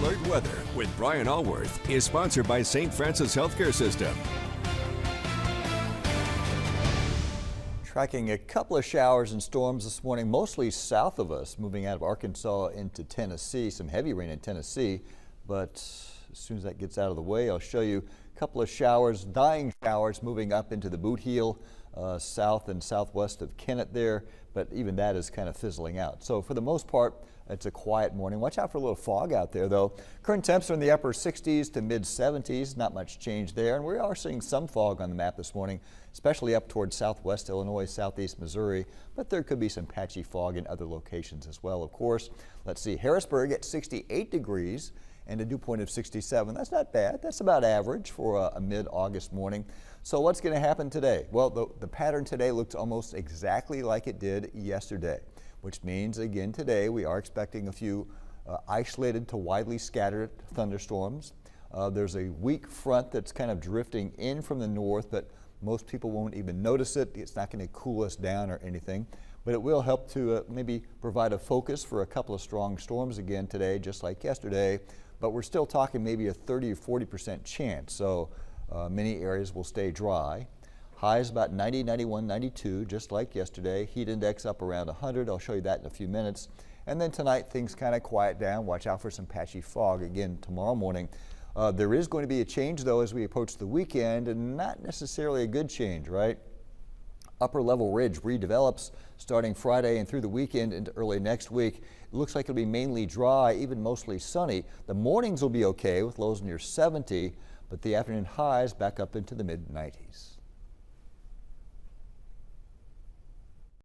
Alert Weather with Brian Allworth is sponsored by St. Francis Healthcare System. Tracking a couple of showers and storms this morning, mostly south of us, moving out of Arkansas into Tennessee. Some heavy rain in Tennessee, but as soon as that gets out of the way, I'll show you a couple of showers, dying showers moving up into the Boot Heel, south and southwest of Kennett there, but even that is kind of fizzling out. So for the most part, it's a quiet morning. Watch out for a little fog out there though. Current temps are in the upper 60s to mid 70s, not much change there. And we are seeing some fog on the map this morning, especially up towards southwest Illinois, southeast Missouri, but there could be some patchy fog in other locations as well, of course. Let's see, Harrisburg at 68 degrees and a dew point of 67. That's not bad. That's about average for a mid-August morning. So what's going to happen today? Well, the pattern today looks almost exactly like it did yesterday, which means again today we are expecting a few isolated to widely scattered thunderstorms. There's a weak front that's kind of drifting in from the north, but most people won't even notice it. It's not going to cool us down or anything, but it will help to maybe provide a focus for a couple of strong storms again today, just like yesterday. But we're still talking maybe a 30 or 40% chance, so many areas will stay dry. Highs about 90, 91, 92, just like yesterday. Heat index up around 100. I'll show you that in a few minutes. And then tonight, things kind of quiet down. Watch out for some patchy fog again tomorrow morning. There is going to be a change, though, as we approach the weekend, and not necessarily a good change, right? Upper level ridge redevelops starting Friday and through the weekend into early next week. It looks like it'll be mainly dry, even mostly sunny. The mornings will be okay with lows near 70, but the afternoon highs back up into the mid 90s.